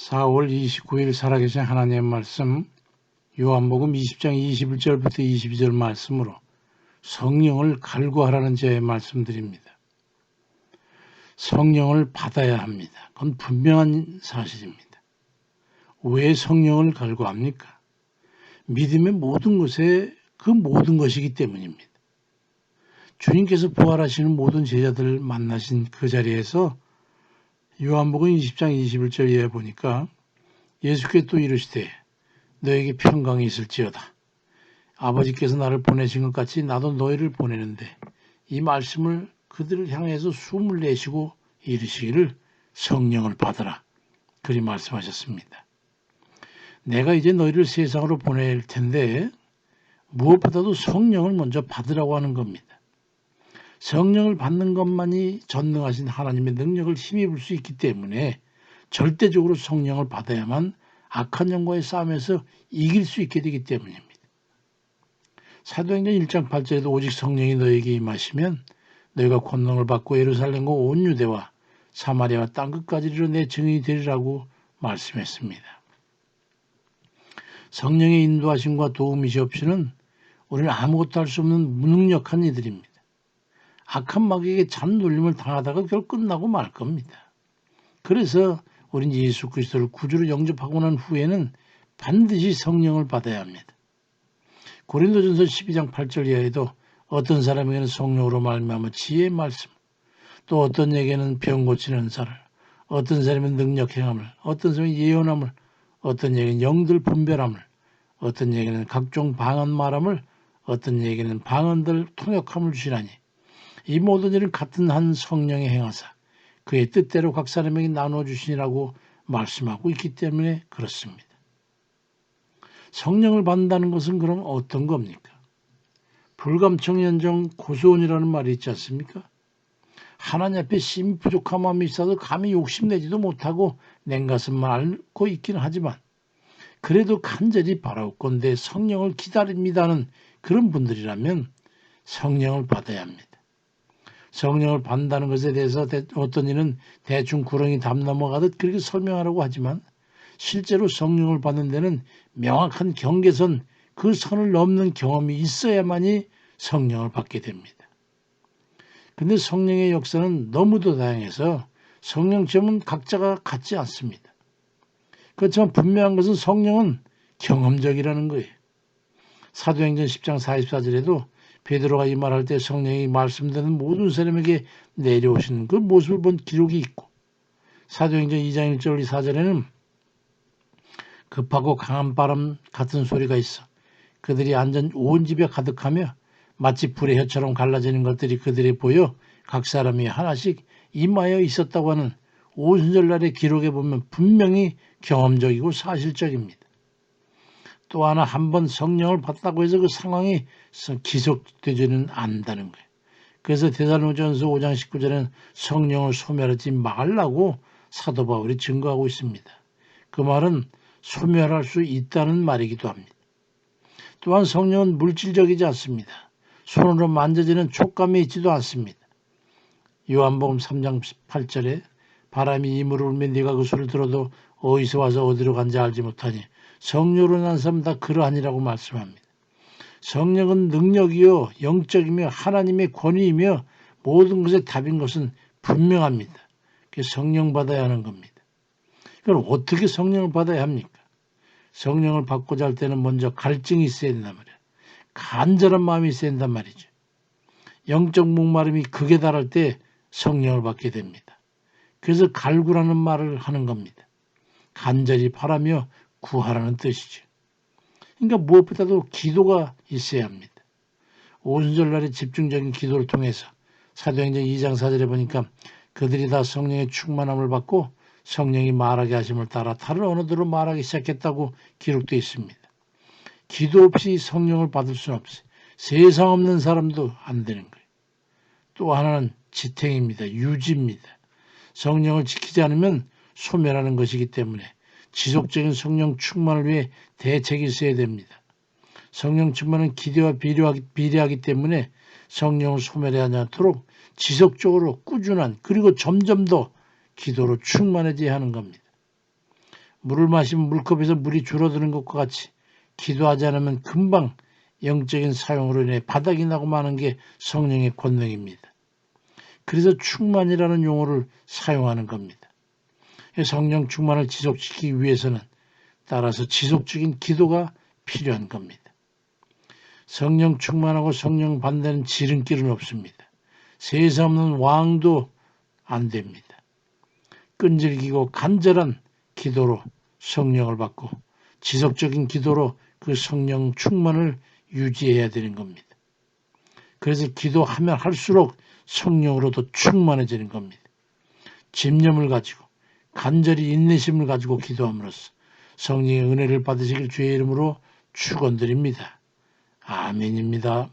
4월 29일 살아계신 하나님의 말씀 요한복음 20장 21절부터 22절 말씀으로 성령을 갈구하라는 제 말씀드립니다. 성령을 받아야 합니다. 그건 분명한 사실입니다. 왜 성령을 갈구합니까? 믿음의 모든 것에 그 모든 것이기 때문입니다. 주님께서 부활하시는 모든 제자들을 만나신 그 자리에서 요한복음 20장 21절에 보니까 예수께서 또 이르시되 너에게 평강이 있을지어다. 아버지께서 나를 보내신 것 같이 나도 너희를 보내는데 이 말씀을 그들을 향해서 숨을 내쉬고 이르시기를 성령을 받으라. 그리 말씀하셨습니다. 내가 이제 너희를 세상으로 보낼 텐데 무엇보다도 성령을 먼저 받으라고 하는 겁니다. 성령을 받는 것만이 전능하신 하나님의 능력을 힘입을 수 있기 때문에 절대적으로 성령을 받아야만 악한 영과의 싸움에서 이길 수 있게 되기 때문입니다. 사도행전 1장 8절에도 오직 성령이 너에게 임하시면 너희가 권능을 받고 예루살렘과 온 유대와 사마리아와 땅끝까지 이르러 내 증인이 되리라고 말씀했습니다. 성령의 인도하심과 도움이시 없이는 우리는 아무것도 할 수 없는 무능력한 이들입니다. 악한 마귀에게 잔놀림을 당하다가 결국 끝나고 말 겁니다. 그래서 우린 예수 그리스도를 구주로 영접하고 난 후에는 반드시 성령을 받아야 합니다. 고린도전서 12장 8절 이하에도 어떤 사람에게는 성령으로 말미암아 지혜의 말씀, 또 어떤 에게는 병 고치는 사를, 어떤 사람은 능력 행함을, 어떤 사람은 예언함을, 어떤 에게는 영들 분별함을, 어떤 에게는 각종 방언 말함을, 어떤 에게는 방언들 통역함을 주시라니 이 모든 일은 같은 한 성령의 행하사 그의 뜻대로 각 사람에게 나누어 주시니라고 말씀하고 있기 때문에 그렇습니다. 성령을 받는다는 것은 그럼 어떤 겁니까? 불감청연정 고소원이라는 말이 있지 않습니까? 하나님 앞에 심히 부족한 마음이 있어도 감히 욕심내지도 못하고 냉가슴만 앓고 있기는 하지만 그래도 간절히 바라옵건대 성령을 기다립니다는 그런 분들이라면 성령을 받아야 합니다. 성령을 받는다는 것에 대해서 어떤 이는 대충 구렁이 담 넘어가듯 그렇게 설명하라고 하지만 실제로 성령을 받는 데는 명확한 경계선, 그 선을 넘는 경험이 있어야만이 성령을 받게 됩니다. 그런데 성령의 역사는 너무도 다양해서 성령 체험은 각자가 같지 않습니다. 그렇지만 분명한 것은 성령은 경험적이라는 거예요. 사도행전 10장 44절에도 베드로가 이 말할 때 성령이 말씀되는 모든 사람에게 내려오시는 그 모습을 본 기록이 있고 사도행전 2장 1절 4절에는 급하고 강한 바람 같은 소리가 있어 그들이 앉은 온 집에 가득하며 마치 불의 혀처럼 갈라지는 것들이 그들에 보여 각 사람이 하나씩 임하여 있었다고 하는 오순절날의 기록에 보면 분명히 경험적이고 사실적입니다. 또 하나 한 번 성령을 받다고 해서 그 상황이 지속되지는 않는다는 거예요. 그래서 데살로니가전서 5장 19절에는 성령을 소멸하지 말라고 사도 바울이 증거하고 있습니다. 그 말은 소멸할 수 있다는 말이기도 합니다. 또한 성령은 물질적이지 않습니다. 손으로 만져지는 촉감이 있지도 않습니다. 요한복음 3장 8절에 바람이 이물을 울면 네가 그 소리를 들어도 어디서 와서 어디로 간지 알지 못하니 성령으로 난 사람 다 그러하니라고 말씀합니다. 성령은 능력이요 영적이며 하나님의 권위이며 모든 것의 답인 것은 분명합니다. 그래서 성령 받아야 하는 겁니다. 그럼 어떻게 성령을 받아야 합니까? 성령을 받고자 할 때는 먼저 갈증이 있어야 된단 말이에요. 간절한 마음이 있어야 된단 말이죠. 영적 목마름이 극에 달할 때 성령을 받게 됩니다. 그래서 갈구라는 말을 하는 겁니다. 간절히 바라며 구하라는 뜻이죠. 그러니까 무엇보다도 기도가 있어야 합니다. 오순절날의 집중적인 기도를 통해서 사도행전 2장 4절에 보니까 그들이 다 성령의 충만함을 받고 성령이 말하게 하심을 따라 다른 언어들로 말하기 시작했다고 기록되어 있습니다. 기도 없이 성령을 받을 수는 없어요. 세상 없는 사람도 안 되는 거예요. 또 하나는 지탱입니다. 유지입니다. 성령을 지키지 않으면 소멸하는 것이기 때문에 지속적인 성령 충만을 위해 대책이 있어야 됩니다. 성령 충만은 기대와 비례하기 때문에 성령을 소멸하지 않도록 지속적으로 꾸준한 그리고 점점 더 기도로 충만해져야 하는 겁니다. 물을 마시면 물컵에서 물이 줄어드는 것과 같이 기도하지 않으면 금방 영적인 사용으로 인해 바닥이 나고 마는 게 성령의 권능입니다. 그래서 충만이라는 용어를 사용하는 겁니다. 성령 충만을 지속시키기 위해서는 따라서 지속적인 기도가 필요한 겁니다. 성령 충만하고 성령 반대는 지름길은 없습니다. 세상 없는 왕도 안 됩니다. 끈질기고 간절한 기도로 성령을 받고 지속적인 기도로 그 성령 충만을 유지해야 되는 겁니다. 그래서 기도하면 할수록 성령으로 더 충만해지는 겁니다. 집념을 가지고 간절히 인내심을 가지고 기도함으로써 성령의 은혜를 받으시길 주의 이름으로 축원드립니다. 아멘입니다.